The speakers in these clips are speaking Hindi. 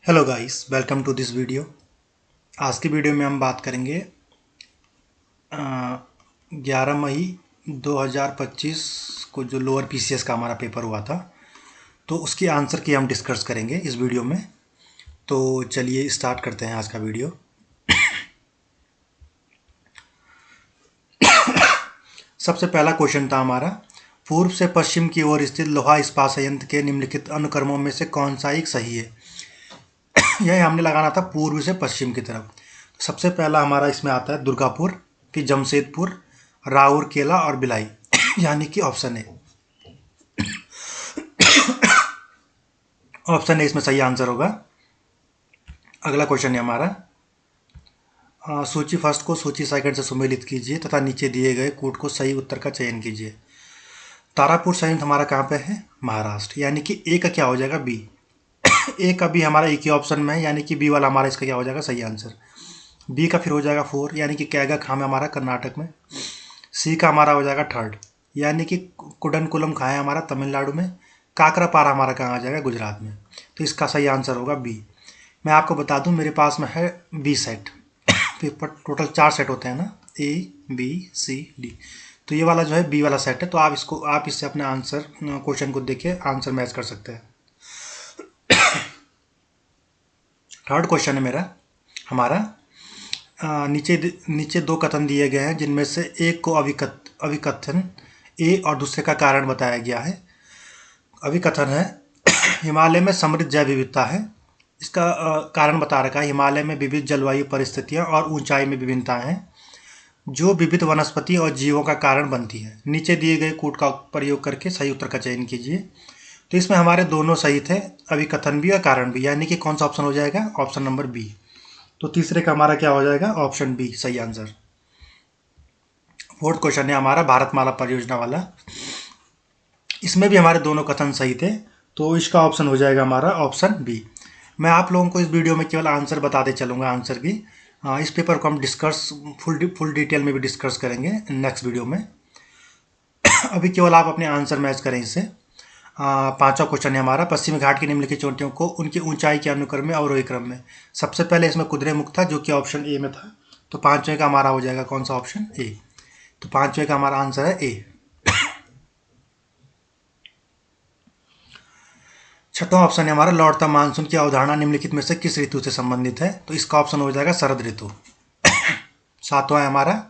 Hello guys, welcome to this video. आज की वीडियो में हम बात करेंगे 11 मई 2025 को जो लोअर पीसीएस का हमारा पेपर हुआ था, तो उसके आंसर की हम डिस्कस करेंगे इस वीडियो में। तो चलिए स्टार्ट करते हैं आज का वीडियो। सबसे पहला क्वेश्चन था हमारा, पूर्व से पश्चिम की ओर स्थित लोहा इस्पात संयंत्र के निम्नलिखित अनुक्रमों में से कौन सा एक सही है। यह हमने लगाना था पूर्व से पश्चिम की तरफ। सबसे पहला हमारा इसमें आता है दुर्गापुर, फिर जमशेदपुर, राउरकेला और भिलाई यानी कि ऑप्शन ए। ऑप्शन ए इसमें सही आंसर होगा। अगला क्वेश्चन है हमारा, सूची फर्स्ट को सूची सेकंड से सुमेलित कीजिए तथा नीचे दिए गए कूट को सही उत्तर का चयन कीजिए। तारापुर संयंत्र हमारा कहाँ पे है? महाराष्ट्र, यानी कि ए का क्या हो जाएगा? बी। ए का भी हमारा एक ही ऑप्शन में है, यानी कि बी वाला हमारा इसका क्या हो जाएगा? सही आंसर। बी का फिर हो जाएगा 4, यानी कि कैगा खाम है हमारा कर्नाटक में। सी का हमारा हो जाएगा 3rd, यानी कि कुडनकुलम खां है हमारा तमिलनाडु में। काकरापारा हमारा कहाँ आ जाएगा? गुजरात में। तो इसका सही आंसर होगा बी। मैं आपको बता दूं, मेरे पास में है B set. Paper total 4 set होते हैं ना, ए बी सी डी। तो ये वाला जो है बी वाला सेट है। तो आप इससे अपने आंसर क्वेश्चन को देखिए, आंसर मैच कर सकते हैं। थर्ड क्वेश्चन है मेरा हमारा, नीचे दो कथन दिए गए हैं जिनमें से एक को अभिकथन ए और दूसरे का कारण बताया गया है। अभिकथन है हिमालय में समृद्ध जैव विविधता है। इसका कारण बता रखा है, हिमालय में विविध जलवायु परिस्थितियां और ऊंचाई में विभिन्नताएं हैं जो विविध वनस्पति और जीवों का कारण बनती है। नीचे दिए गए कूट का प्रयोग करके सही उत्तर का चयन कीजिए। तो इसमें हमारे दोनों सही थे, अभिकथन भी और कारण भी, यानी कि कौन सा ऑप्शन हो जाएगा? Option number B. तो तीसरे का हमारा क्या हो जाएगा? ऑप्शन बी सही आंसर। फोर्थ क्वेश्चन है हमारा भारतमाला परियोजना वाला। इसमें भी हमारे दोनों कथन सही थे, तो इसका ऑप्शन हो जाएगा हमारा ऑप्शन बी। मैं आप लोगों को इस वीडियो में केवल आंसर बताते चलूँगा, आंसर की। इस पेपर को हम डिस्कस फुल डिटेल में भी डिस्कस करेंगे नेक्स्ट वीडियो में। अभी केवल आप अपने आंसर मैच करें इससे। पांचवा क्वेश्चन है हमारा, पश्चिमी घाट की निम्नलिखित चोटियों को उनकी ऊंचाई के अनुक्रम में अवरोही क्रम में। सबसे पहले इसमें कुद्रेमुख था, जो कि ऑप्शन ए में था। तो पांचवें का हमारा हो जाएगा कौन सा? Option A. तो पांचवें का हमारा आंसर है ए। छठवां ऑप्शन है हमारा, लौटता मानसून की अवधारणा निम्नलिखित में से किस ऋतु से संबंधित है? तो इसका ऑप्शन हो जाएगा शरद ऋतु। सातवां है हमारा,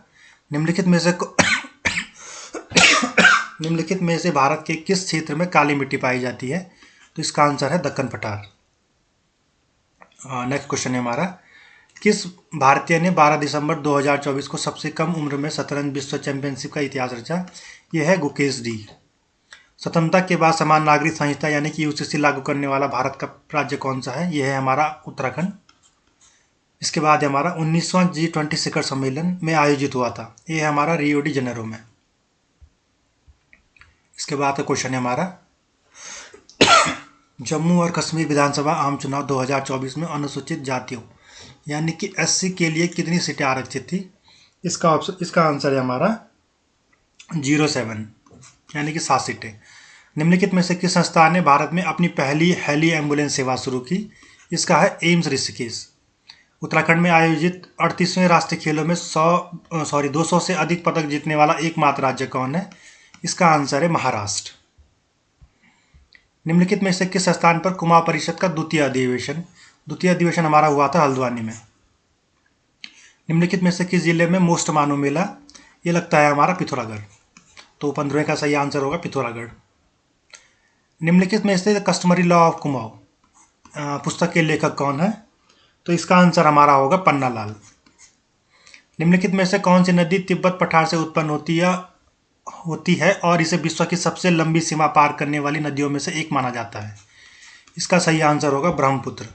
निम्नलिखित में से भारत के किस क्षेत्र में काली मिट्टी पाई जाती है? तो इसका आंसर है दक्कन पठार। नेक्स्ट क्वेश्चन है हमारा, किस भारतीय ने 12 दिसंबर 2024 को सबसे कम उम्र में शतरंज विश्व चैंपियनशिप का इतिहास रचा? यह है गुकेश डी। स्वतंत्रता के बाद समान नागरिक संहिता यानी कि यूसीसी लागू करने वाला भारत का राज्य कौन सा है? यह है हमारा उत्तराखंड। इसके बाद हमारा 19वां G20 शिखर सम्मेलन में आयोजित हुआ था, यह है हमारा रियो डी जेनेरो में। इसके बाद का क्वेश्चन है हमारा, जम्मू और कश्मीर विधानसभा आम चुनाव 2024 में अनुसूचित जातियों यानी कि एससी के लिए कितनी सीटें आरक्षित थी? इसका आंसर है हमारा 07, यानी कि 7 सीटें। निम्नलिखित में से किस संस्थान ने भारत में अपनी पहली हेली एम्बुलेंस सेवा शुरू की? इसका है एम्स ऋषिकेश। उत्तराखंड में आयोजित 38वें राष्ट्रीय खेलों में 200 से अधिक पदक जीतने वाला एकमात्र राज्य कौन है? इसका आंसर है महाराष्ट्र। निम्नलिखित में से किस स्थान पर कुमाऊं परिषद का द्वितीय अधिवेशन हमारा हुआ था? हल्द्वानी में। निम्नलिखित में से किस जिले में मोस्ट मानो मेला ये लगता है? हमारा पिथौरागढ़। तो 15वें का सही आंसर होगा पिथौरागढ़। निम्नलिखित में से कस्टमरी लॉ ऑफ कुमाऊं पुस्तक के लेखक कौन है? तो इसका आंसर हमारा होगा पन्नालाल। निम्नलिखित में से कौन सी नदी तिब्बत पठार से उत्पन्न होती है और इसे विश्व की सबसे लंबी सीमा पार करने वाली नदियों में से एक माना जाता है? इसका सही आंसर होगा ब्रह्मपुत्र।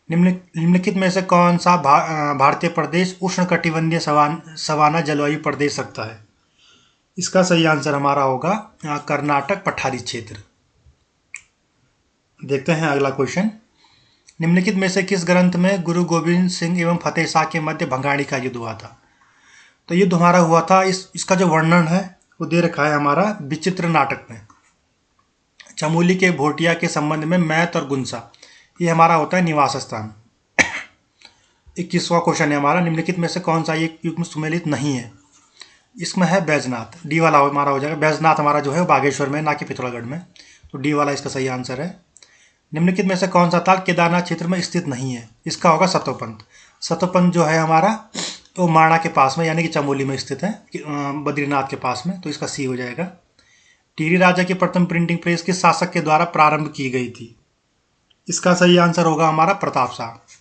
निम्नलिखित में से कौन सा भारतीय प्रदेश उष्णकटिबंधीय सवाना जलवायु प्रदेश रखता है? इसका सही आंसर हमारा होगा कर्नाटक पठारी क्षेत्र। देखते हैं अगला क्वेश्चन, निम्नलिखित में से किस ग्रंथ में गुरु गोविंद सिंह एवं फतेह शाह के मध्य भंगाणी का युद्ध हुआ था? तो युद्ध हमारा हुआ था, इसका जो वर्णन है वो दे रखा है हमारा विचित्र नाटक में। चमोली के भोटिया के संबंध में मैत और गुंसा ये हमारा होता है निवास स्थान। 21वां क्वेश्चन है हमारा, निम्नलिखित में से कौन सा एक युग्म सुमेलित नहीं है? इसमें है बैजनाथ। डी वाला हमारा हो जाएगा। बैजनाथ हमारा जो है बागेश्वर में, ना कि पिथौरागढ़ में, तो डी वाला इसका सही आंसर है। निम्नलिखित में से कौन सा ताल केदारनाथ क्षेत्र में स्थित नहीं है? इसका होगा सतोपंथ। सतोपंथ जो है हमारा वो माणा के पास में यानी कि चमोली में स्थित है, बद्रीनाथ के पास में, तो इसका सी हो जाएगा। टिहरी राजा की प्रथम प्रिंटिंग प्रेस किस शासक के द्वारा प्रारंभ की गई थी? इसका सही आंसर होगा हमारा प्रताप शाह।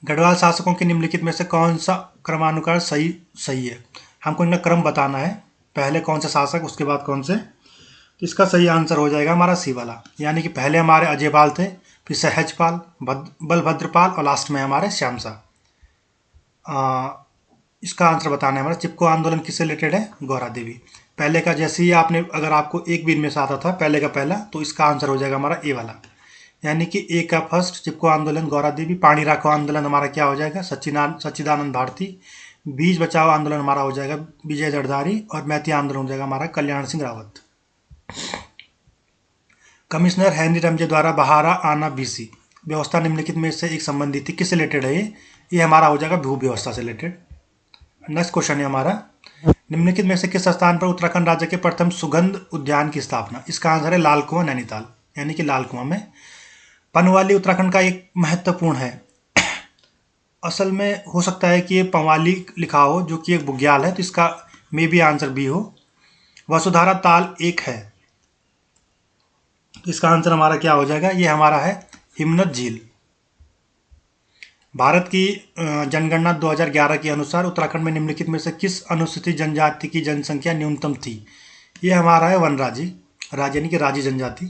गढ़वाल शासकों के निम्नलिखित में से कौन सा क्रमानुसार सही है? हमको इनका क्रम बताना है, पहले कौन से शासक उसके बाद कौन से। तो इसका सही आंसर हो जाएगा हमारा सी वाला, यानी कि पहले हमारे अजयपाल थे, फिर सहजपाल, बलभद्रपाल और लास्ट में हमारे श्याम शाह। इसका आंसर बताना है हमारा। चिपको आंदोलन किससे रिलेटेड है? गौरा देवी। पहले का जैसे ही आपने, अगर आपको एक भी इनमें से आता था पहले का पहला, तो इसका आंसर हो जाएगा हमारा ए वाला, यानी कि ए का फर्स्ट चिपको आंदोलन गौरा देवी। पानी राखो आंदोलन हमारा क्या हो जाएगा? सच्चिदानंद भारती। बीज बचाओ आंदोलन हमारा हो जाएगा विजय जरदारी। और मैती आंदोलन हो जाएगा हमारा कल्याण सिंह रावत। कमिश्नर हेनरी रमजे द्वारा बहारा आना बीसी व्यवस्था निम्नलिखित में से एक संबंधित थी, किससे रिलेटेड है ये हमारा हो जाएगा भू व्यवस्था से रिलेटेड। नेक्स्ट क्वेश्चन है हमारा, निम्नलिखित में से किस स्थान पर उत्तराखंड राज्य के प्रथम सुगंध उद्यान की स्थापना? इसका आंसर है लाल कुआं नैनीताल, यानी कि लाल कुआं में। पनवाली उत्तराखंड का एक महत्वपूर्ण है। असल में हो सकता है कि ये पंवाली लिखा हो, जो कि एक बुग्याल है, तो इसका मे भी आंसर बी हो। वसुधारा ताल एक है, तो इसका आंसर हमारा क्या हो जाएगा? ये हमारा है हिमनद झील। भारत की जनगणना 2011 के अनुसार उत्तराखंड में निम्नलिखित में से किस अनुसूचित जनजाति की जनसंख्या न्यूनतम थी? ये हमारा है वनराजी, राज्य यानी कि राजी जनजाति।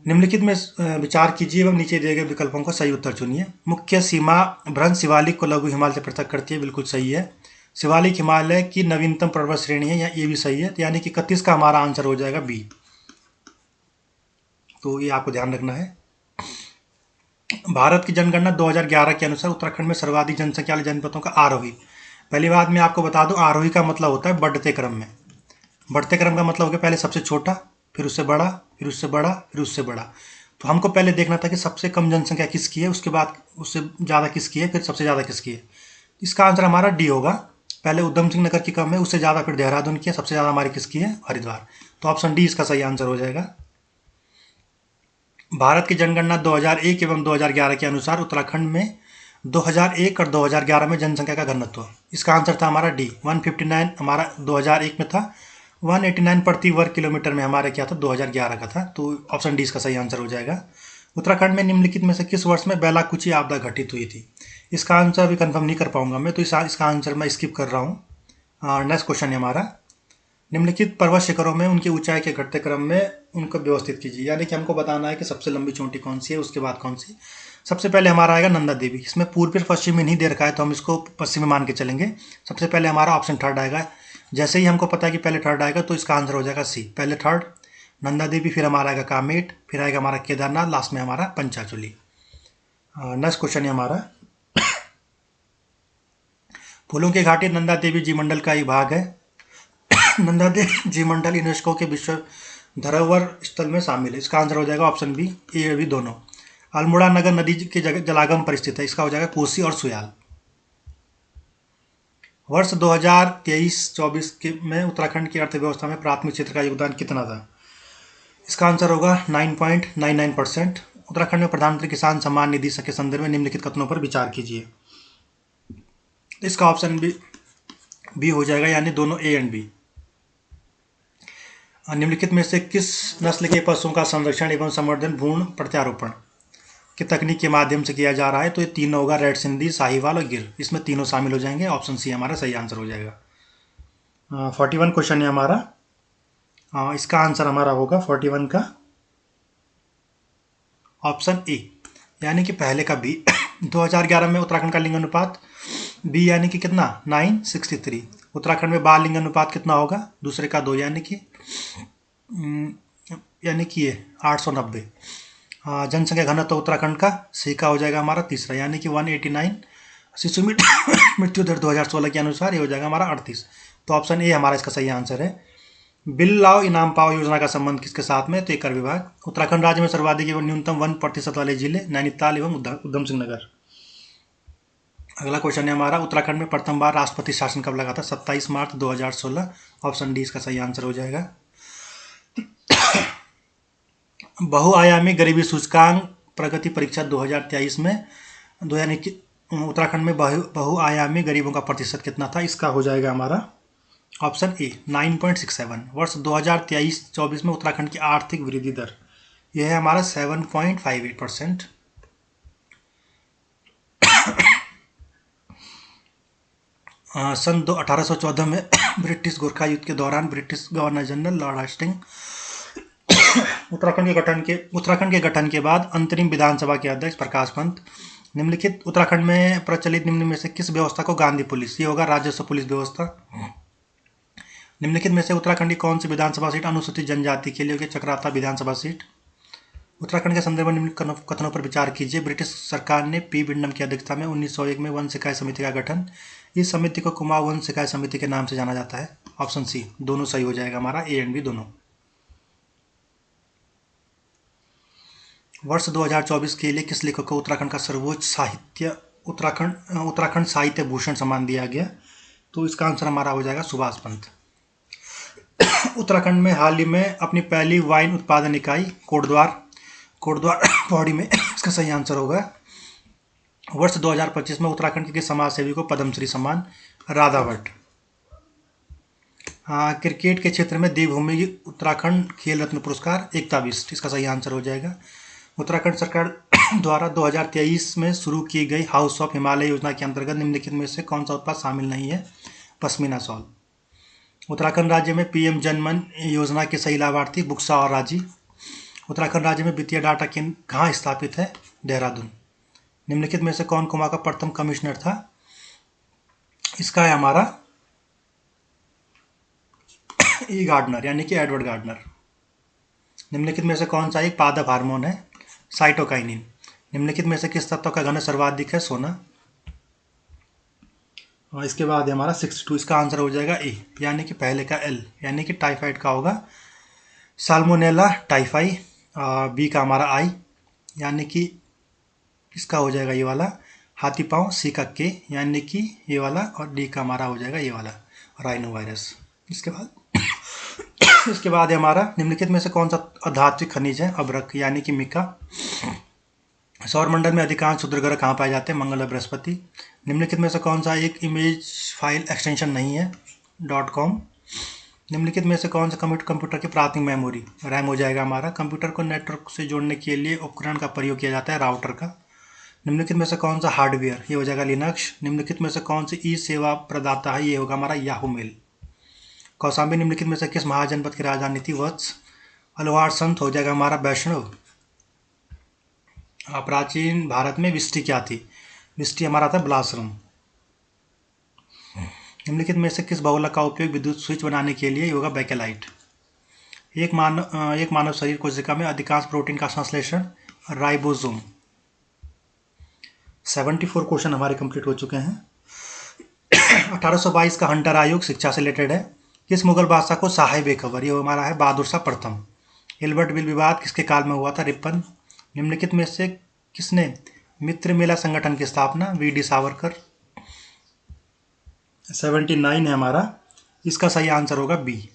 निम्नलिखित में विचार कीजिए एवं नीचे दिए गए विकल्पों का सही उत्तर चुनिए। मुख्य सीमा भ्रंश शिवालिक को लघु हिमालय से पृथक करती है, बिल्कुल सही है। शिवालिक हिमालय की नवीनतम पर्वत श्रेणी है, ये भी सही है, यानी कि 31 का हमारा आंसर हो जाएगा बी। तो ये आपको ध्यान रखना है। भारत की जनगणना 2011 के अनुसार उत्तराखंड में सर्वाधिक जनसंख्या वाले जनपदों का आरोही। पहली बात मैं आपको बता दूं, आरोही का मतलब होता है बढ़ते क्रम में। बढ़ते क्रम का मतलब हो गया पहले सबसे छोटा, फिर उससे बड़ा, फिर उससे बड़ा, फिर उससे बड़ा। तो हमको पहले देखना था कि सबसे कम जनसंख्या किसकी है, उसके बाद उससे ज़्यादा किसकी है, फिर सबसे ज़्यादा किसकी है। इसका आंसर हमारा डी होगा। पहले उधम सिंह नगर की कम है, उससे ज़्यादा फिर देहरादून की है, सबसे ज़्यादा हमारी किसकी है? हरिद्वार। तो ऑप्शन डी इसका सही आंसर हो जाएगा। भारत की जनगणना 2001 एवं 2011 के अनुसार उत्तराखंड में 2001 और 2011 में जनसंख्या का घनत्व, इसका आंसर था हमारा डी 159 हमारा 2001 में था, 189 प्रति वर्ग किलोमीटर में हमारे क्या था 2011 का था। तो ऑप्शन डी इसका सही आंसर हो जाएगा। उत्तराखंड में निम्नलिखित में से किस वर्ष में बैलाकुची आपदा घटित हुई थी? इसका आंसर अभी कंफर्म नहीं कर पाऊंगा मैं, तो इसका आंसर मैं स्किप कर रहा हूँ। नेक्स्ट क्वेश्चन है हमारा, निम्नलिखित पर्वत शिखरों में उनकी ऊंचाई के घटते क्रम में उनको व्यवस्थित कीजिए, यानी कि हमको बताना है कि सबसे लंबी चोटी कौन सी है, उसके बाद कौन सी। सबसे पहले हमारा आएगा नंदा देवी। इसमें पूर्वी और पश्चिम में नहीं दे रखा है, तो हम इसको पश्चिम में मान के चलेंगे। सबसे पहले हमारा ऑप्शन थर्ड आएगा। जैसे ही हमको पता है कि पहले थर्ड आएगा, तो इसका आंसर हो जाएगा सी, पहले थर्ड नंदा देवी, फिर हमारा आएगा कामेट, फिर आएगा हमारा केदारनाथ, लास्ट में हमारा पंचाचूली। नेक्स्ट क्वेश्चन है हमारा, फूलों की घाटी नंदा देवी जी मंडल का एक भाग है। नंदा देवी जी मंडल यूनेस्को के विश्व धरोहर स्थल में शामिल है। इसका आंसर हो जाएगा ऑप्शन बी, ए बी दोनों। अल्मोड़ा नगर नदी के जलागम पर स्थित है। इसका हो जाएगा कोसी और सुयाल। वर्ष 2023-24 के में उत्तराखंड की अर्थव्यवस्था में प्राथमिक क्षेत्र का योगदान कितना था? इसका आंसर होगा 9.99%। उत्तराखंड में प्रधानमंत्री किसान सम्मान निधि के संदर्भ में निम्नलिखित कथनों पर विचार कीजिए। इसका ऑप्शन बी हो जाएगा, यानी दोनों ए एंड बी। निम्नलिखित में से किस नस्ल के पशुओं का संरक्षण एवं संवर्धन भ्रूण प्रत्यारोपण की तकनीक के माध्यम से किया जा रहा है? तो ये तीनों होगा, रेड सिंधी, साहिवाल और गिर, इसमें तीनों शामिल हो जाएंगे। ऑप्शन सी हमारा सही आंसर हो जाएगा। 41 क्वेश्चन है हमारा। इसका आंसर हमारा होगा 41 का ऑप्शन ए, यानी कि पहले का बी। 2011 में उत्तराखंड का लिंग अनुपात बी, यानी कि कितना 9:63। उत्तराखंड में बाल लिंग अनुपात कितना होगा? दूसरे का 2, यानी कि ये 890। जनसंख्या घनत्व उत्तराखंड का सी का हो जाएगा हमारा तीसरा, यानी कि 189। शिशु मृत्यु दर 2016 के अनुसार ये हो जाएगा हमारा 38। तो ऑप्शन ए हमारा इसका सही आंसर है। बिल लाओ इनाम पाओ योजना का संबंध किसके साथ में? तो ये कर विभाग। उत्तराखंड राज्य में सर्वाधिक एवं न्यूनतम 1% वाले जिले नैनीताल एवं उधम सिंह नगर। अगला क्वेश्चन है हमारा, उत्तराखंड में प्रथम बार राष्ट्रपति शासन कब लगा था? 27 मार्च 2016। ऑप्शन डी इसका सही आंसर हो जाएगा। बहुआयामी गरीबी सूचकांक प्रगति परीक्षा 2023 में उत्तराखंड में बहुआयामी गरीबों का प्रतिशत कितना था? इसका हो जाएगा हमारा ऑप्शन ए 9.67। वर्ष 2023-24 में उत्तराखंड की आर्थिक वृद्धि दर यह है हमारा 7.58%। सन 1814 में ब्रिटिश गोरखा युद्ध के दौरान British governor general Lord Hastings Uttarakhand के गठन के बाद अंतरिम विधानसभा के अध्यक्ष प्रकाश पंत। निम्नलिखित उत्तराखंड में प्रचलित निम्न में से किस व्यवस्था को गांधी पुलिस, ये होगा राजस्व पुलिस व्यवस्था। निम्नलिखित में से उत्तराखंड की कौन सी विधानसभा सीट अनुसूचित जनजाति के लिए होगी? चक्राता विधानसभा सीट। उत्तराखंड के संदर्भ में निम्न कथनों पर विचार कीजिए। ब्रिटिश सरकार ने पी बिंडम की अध्यक्षता में 1901 में वन शिकायत समिति का गठन। इस समिति को कुमाऊं वन शिकायत समिति के नाम से जाना जाता है। ऑप्शन सी दोनों सही हो जाएगा हमारा, ए एंड बी दोनों। वर्ष 2024 के लिए किस लेखक को उत्तराखंड का सर्वोच्च उत्तराखंड साहित्य भूषण सम्मान दिया गया? तो इसका आंसर हमारा हो जाएगा सुभाष पंत। उत्तराखंड में हाल ही में अपनी पहली वाइन उत्पादन इकाई कोटद्वार पौड़ी में इसका सही आंसर होगा। वर्ष 2025 में उत्तराखंड के किस समाज सेवी को पद्मश्री सम्मान? राधा भट्ट। क्रिकेट के क्षेत्र में देवभूमि उत्तराखंड खेल रत्न पुरस्कार एकता बिष्ट, इसका सही आंसर हो जाएगा। उत्तराखंड सरकार द्वारा 2023 में शुरू की गई हाउस ऑफ हिमालय योजना के अंतर्गत निम्नलिखित में से कौन सा उत्पाद शामिल नहीं है? पश्मीना शॉल। उत्तराखंड राज्य में पीएम जनमन योजना के सही लाभार्थी बुक्सा और राजी। उत्तराखंड राज्य में वित्तीय डाटा केंद्र कहाँ स्थापित है? देहरादून। निम्नलिखित में से कौन कुमाऊं का प्रथम कमिश्नर था? इसका है हमारा ई गार्डनर यानी कि एडवर्ड गार्डनर। निम्नलिखित में से कौन सा एक पादप हार्मोन है? साइटोकाइनिन। निम्नलिखित में से किस तत्व का घन सर्वाधिक है? सोना। और इसके बाद हमारा 62, इसका आंसर हो जाएगा ए यानी कि पहले का एल यानी कि टाइफाइड का होगा साल्मोनेला टाइफाई। बी का हमारा आई यानी कि इसका हो जाएगा ये वाला हाथी पाँव। सी का के यानी कि ये वाला, और डी का हमारा हो जाएगा ये वाला राइनो वायरस। इसके बाद है हमारा निम्नलिखित में से कौन सा अधात्विक खनिज है? अभ्रक यानी कि मिका। सौरमंडल में अधिकांश क्षुद्र ग्रह कहाँ पाए जाते हैं? मंगल और बृहस्पति। निम्नलिखित में से कौन सा एक इमेज फाइल एक्सटेंशन नहीं है? .com। निम्नलिखित में से कौन सा कंप्यूटर की प्राथमिक मेमोरी? रैम हो जाएगा हमारा। कंप्यूटर को नेटवर्क से जोड़ने के लिए उपकरण का प्रयोग किया जाता है राउटर का। निम्नलिखित में से कौन सा हार्डवेयर? ये हो जाएगा लिनक्स। निम्नलिखित में से कौन सी ई सेवा प्रदाता है? ये होगा हमारा याहू मेल। कौशाम्बी निम्नलिखित में से किस महाजनपद की राजधानी थी? वत्स। अलवार संत हो जाएगा हमारा वैष्णव। प्राचीन भारत में विष्टि क्या थी? विष्टि हमारा था बिलासरम। निम्नलिखित में से किस बहुलक का उपयोग विद्युत स्विच बनाने के लिए होगा? बैकेलाइट। एक मानव शरीर कोशिका में अधिकांश प्रोटीन का संश्लेषण राइबोसोम। 74 क्वेश्चन हमारे कंप्लीट हो चुके हैं। 1822 का हंटर आयोग शिक्षा से रिलेटेड है। किस मुगल बादशाह को साहिब खबर? ये हमारा है बहादुर शाह प्रथम। एल्बर्ट बिल विवाद किसके काल में हुआ था? रिपन। निम्नलिखित में से किसने मित्र मेला संगठन की स्थापना? वी.डी. सावरकर। 79 है हमारा, इसका सही आंसर होगा बी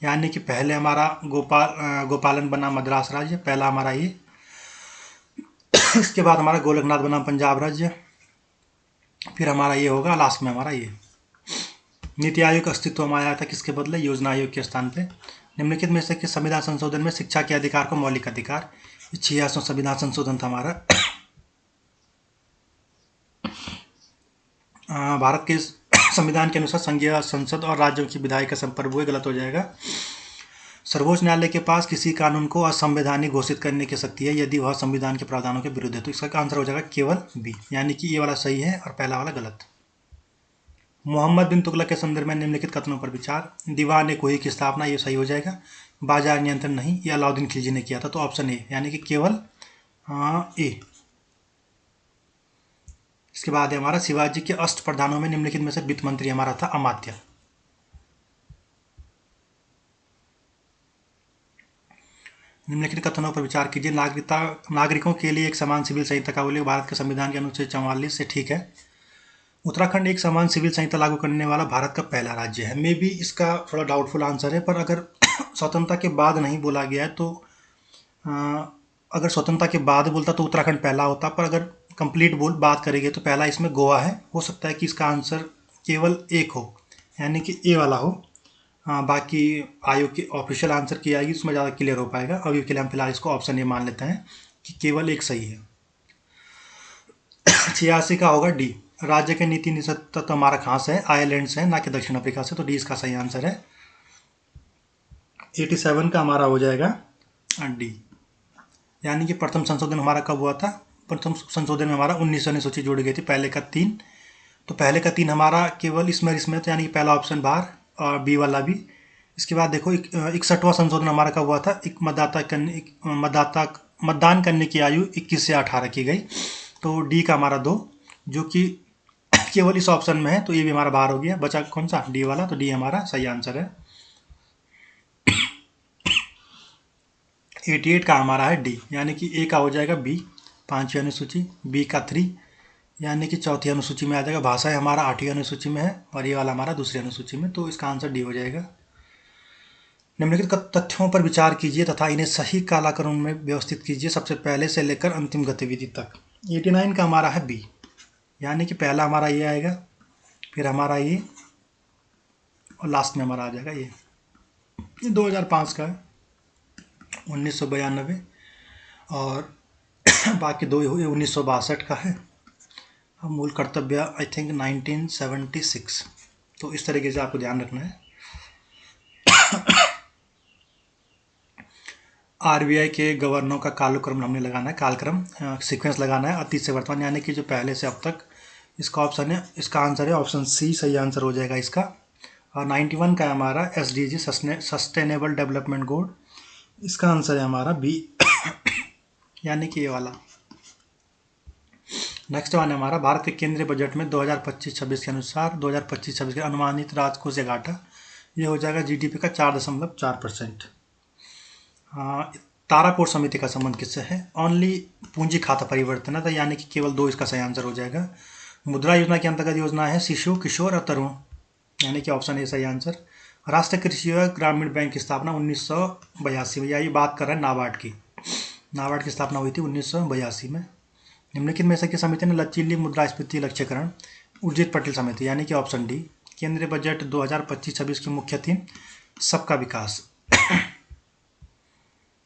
यानी कि पहले हमारा गोपालन बना मद्रास राज्य, पहला हमारा ये। इसके बाद हमारा गोलकनाथ बना पंजाब राज्य, फिर हमारा ये होगा लास्ट में हमारा ये। नीति आयोग अस्तित्व में आया था किसके बदले? योजना आयोग के स्थान पे। निम्नलिखित में से किस संविधान संशोधन में शिक्षा के अधिकार को मौलिक अधिकार? 86वां संविधान संशोधन था हमारा। भारत के संविधान के अनुसार संघीय संसद और राज्यों की विधायिका संपर्क हुए, गलत हो जाएगा। सर्वोच्च न्यायालय के पास किसी कानून को असंवैधानिक घोषित करने की शक्ति है यदि वह संविधान के प्रावधानों के विरुद्ध है। तो इसका आंसर हो जाएगा केवल बी यानी कि ये वाला सही है और पहला वाला गलत। मोहम्मद बिन तुगलक के संदर्भ में निम्नलिखित कथनों पर विचार। दीवान ए कोही की स्थापना, ये सही हो जाएगा। बाजार नियंत्रण नहीं, ये अलाउद्दीन खिलजी ने किया था, तो ऑप्शन ए यानी कि केवल ए। इसके बाद है हमारा शिवाजी के अष्ट प्रधानों में निम्नलिखित में से वित्त मंत्री हमारा था अमात्य। निम्नलिखित कथनों पर विचार कीजिए। नागरिकों के लिए एक समान सिविल संहिता का उल्लेख भारत के संविधान के अनुच्छेद 44 से ठीक है। उत्तराखंड एक समान सिविल संहिता लागू करने वाला भारत का पहला राज्य है। मे बी इसका थोड़ा डाउटफुल आंसर है, पर अगर स्वतंत्रता के बाद नहीं बोला गया है तो अ, अगर स्वतंत्रता के बाद बोलता तो उत्तराखंड पहला होता, पर अगर कंप्लीट बात करेंगे तो पहला इसमें गोवा है। हो सकता है कि इसका आंसर केवल एक हो, यानी कि ए वाला हो। बाकी आयोग की ऑफिशियल आंसर की आएगी उसमें ज़्यादा क्लियर हो पाएगा। अभी के लिए हम फिलहाल इसको ऑप्शन ए मान लेते हैं कि केवल एक सही है। 86 का होगा डी। राज्य के नीति निषेध तो हमारा कहाँ से है? आयरलैंड से है, ना कि दक्षिण अफ्रीका से, तो डी इसका सही आंसर है। 87 का हमारा हो जाएगा डी, यानी कि प्रथम संशोधन हमारा कब हुआ था? प्रथम संशोधन में हमारा 1900 ने सूची जोड़ी गई थी, पहले का 3। तो पहले का 3 हमारा केवल इसमें तो यानी कि पहला ऑप्शन बाहर और बी वाला भी। इसके बाद देखो 61वां संशोधन हमारा कब हुआ था? मतदान करने की आयु 21 से 18 की गई, तो डी का हमारा 2, जो कि केवल इस ऑप्शन में है, तो ये भी हमारा बाहर हो गया। बचा कौन सा? डी वाला, तो डी हमारा सही आंसर है। 88 का हमारा है डी, यानी कि ए का हो जाएगा बी, 5वीं अनुसूची, बी का 3, यानी कि चौथी अनुसूची में आ जाएगा। भाषा हमारा 8वीं अनुसूची में है और ये वाला हमारा दूसरी अनुसूची में, तो इसका आंसर डी हो जाएगा। निम्नलिखित तथ्यों पर विचार कीजिए तथा इन्हें सही कालाक्रम में व्यवस्थित कीजिए, सबसे पहले से लेकर अंतिम गतिविधि तक। 89 का हमारा है बी, यानी कि पहला हमारा ये आएगा, फिर हमारा ये, और लास्ट में हमारा आ जाएगा ये 2005 का है, 1992, और बाकी दो हुए 1962 का है, और मूल कर्तव्य आई थिंक 1976। तो इस तरीके से आपको ध्यान रखना है। आरबीआई के गवर्नरों का कालक्रम हमने लगाना है, कालक्रम सीक्वेंस लगाना है, अतीत से वर्तमान, यानी कि जो पहले से अब तक। इसका ऑप्शन है, इसका आंसर है ऑप्शन सी, सही आंसर हो जाएगा इसका। और 91 का है हमारा SDG, सस्टेनेबल डेवलपमेंट गोल, इसका आंसर है हमारा बी, यानी कि ये वाला। नेक्स्ट वन है हमारा, भारत के केंद्रीय बजट में 2025-26 के अनुसार 2025-26 के अनुमानित राजकोषीय घाटा ये हो जाएगा GDP का 4.4%। तारापुर समिति का संबंध किससे है? ओनली पूंजी खाता परिवर्तन है, तो यानी कि केवल 2 इसका सही आंसर हो जाएगा। मुद्रा योजना के अंतर्गत योजना है शिशु, किशोर और तरुण, यानी कि ऑप्शन ए सही आंसर। राष्ट्रीय कृषि व ग्रामीण बैंक की स्थापना 1982 में, ये बात कर रहे हैं नाबार्ड की। नाबार्ड की स्थापना हुई थी 1982 में। निम्नलिखित में से किस समिति ने लचीली मुद्रास्फीति लक्ष्यकरण? उर्जित पटेल समिति, यानी कि ऑप्शन डी। केंद्रीय बजट 2025-26 की मुख्य थीम सबका विकास।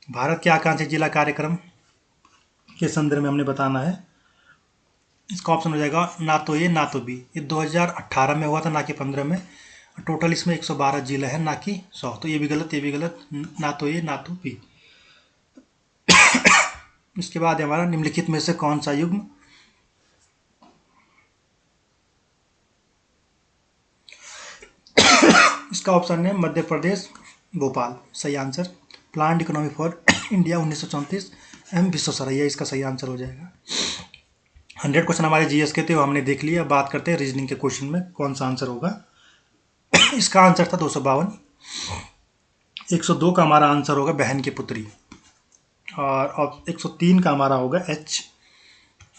भारत के आकांक्षी जिला कार्यक्रम के संदर्भ में हमने बताना है। इसका ऑप्शन हो जाएगा ना तो ए ना तो बी। ये 2018 में हुआ था, ना कि 15 में। टोटल इसमें 112 जिले हैं, ना कि 100। तो ये भी गलत, ये भी गलत, ना तो ए ना तो बी। इसके बाद हमारा निम्नलिखित में से कौन सा युग्म इसका ऑप्शन है मध्य प्रदेश, भोपाल, सही answer. Planned economy for India 1934, M Visvesvaraya, इसका सही आंसर हो जाएगा। 100 क्वेश्चन हमारे जीएस के थे, वो हमने देख लिया। अब बात करते हैं रीजनिंग के क्वेश्चन में कौन सा आंसर होगा। इसका आंसर था 252। 102 का हमारा आंसर होगा बहन की पुत्री, और 103 का हमारा होगा एच।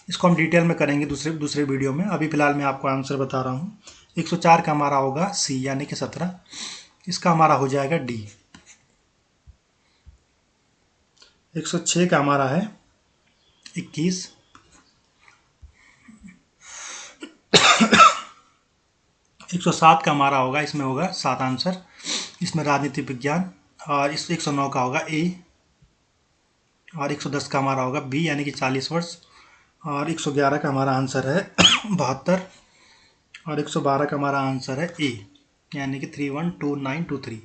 इसको हम डिटेल में करेंगे दूसरे वीडियो में, अभी फिलहाल मैं आपको आंसर बता रहा हूँ। 104 का हमारा होगा सी, यानी कि 17, इसका हमारा हो जाएगा डी। 106 का हमारा है 21। 107 का हमारा होगा, इसमें होगा 7 आंसर, इसमें राजनीति विज्ञान। और इस 109 का होगा ए, और 110 का हमारा होगा बी, यानी कि 40 वर्ष। और 111 का हमारा आंसर है 72, और 112 का हमारा आंसर है ए, यानी कि 312923।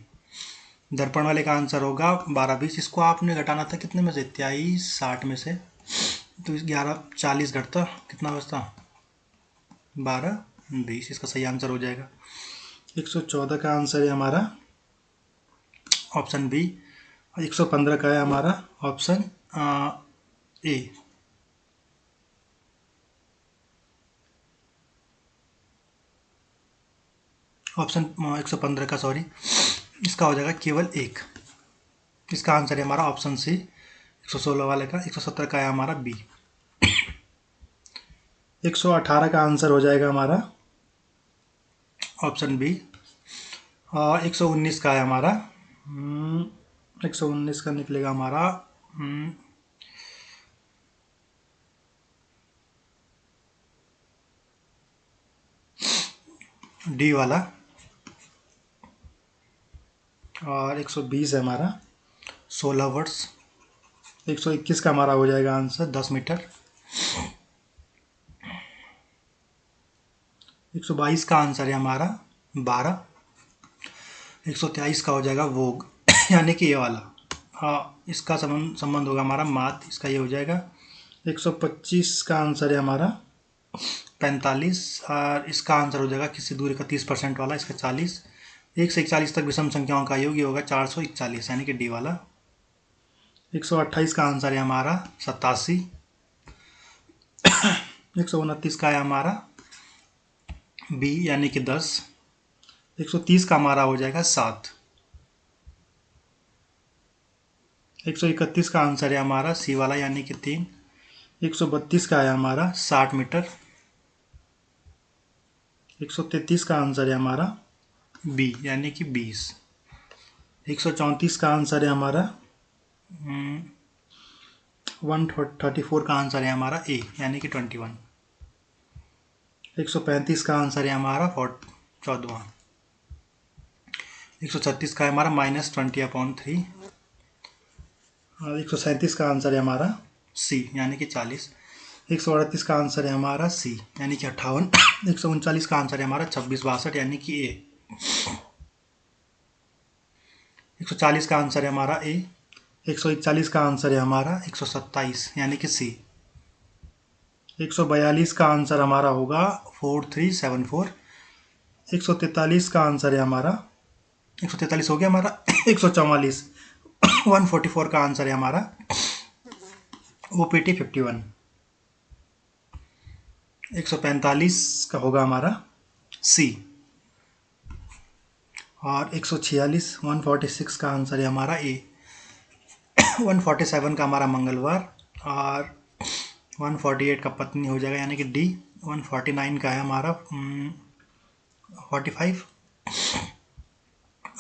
दर्पण वाले का आंसर होगा 1220। इसको आपने घटाना था कितने में से? 23 60 में से, तो 11 40 घटता कितना बचता? 12 20, इसका सही आंसर हो जाएगा। 114 का आंसर है हमारा ऑप्शन बी, और 115 का है हमारा ऑप्शन ए। ऑप्शन 115 का, सॉरी, इसका हो जाएगा केवल 1। इसका आंसर है हमारा ऑप्शन सी 116 वाले का। 117 का है हमारा बी। 118 का आंसर हो जाएगा हमारा ऑप्शन बी। और 119 का है हमारा 119 का निकलेगा हमारा डी वाला। और 120 है हमारा 16 वर्ड्स। 121 का हमारा हो जाएगा आंसर 10 मीटर। 122 का आंसर है हमारा 12। 123 का हो जाएगा वोग यानी कि ये वाला। हाँ, इसका संबंध होगा हमारा मात, इसका ये हो जाएगा। 125 का आंसर है हमारा 45। और इसका आंसर हो जाएगा किसी दूरी का 30% वाला, इसका 40। 1 से 41 तक विषम संख्याओं का योग, ये होगा 441 यानी कि डी वाला। 128 का आंसर है हमारा 87। 129 का है हमारा बी यानी कि 10। 130 का हमारा हो जाएगा 7। 131 का आंसर है हमारा सी वाला यानी कि 3। 132 का है हमारा 60 मीटर। 133 का आंसर है हमारा बी यानी कि 20। 134 का आंसर है हमारा 134 का आंसर है हमारा ए यानी कि 21। 135 का आंसर है हमारा 14वां। 136 का है हमारा -20/3। और 137 का आंसर है हमारा सी यानी कि 40। 138 का आंसर है हमारा सी यानी कि 58। 139 का आंसर है हमारा 26/62 यानी कि ए। 140 का आंसर है हमारा ए। 141 का आंसर है हमारा 127 यानी कि सी। 142 का आंसर हमारा होगा 4374। 143 का आंसर है हमारा 143 हो गया हमारा 144। 144 का आंसर है हमारा OPT 51। 145 का होगा हमारा सी। और 146 146 का आंसर है हमारा ए। 147 का हमारा मंगलवार। और 148 का पत्नी हो जाएगा यानी कि डी। 149 का है हमारा 45।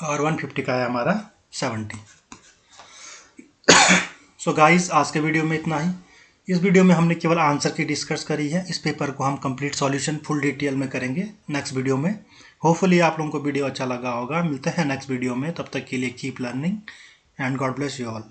और 150 का है हमारा 70। सो गाइस, आज के वीडियो में इतना ही। इस वीडियो में हमने केवल आंसर की डिस्कस करी है। इस पेपर को हम कंप्लीट सॉल्यूशन फुल डिटेल में करेंगे नेक्स्ट वीडियो में। होपफुली आप लोगों को वीडियो अच्छा लगा होगा। मिलते हैं नेक्स्ट वीडियो में, तब तक के लिए keep learning and God bless you all.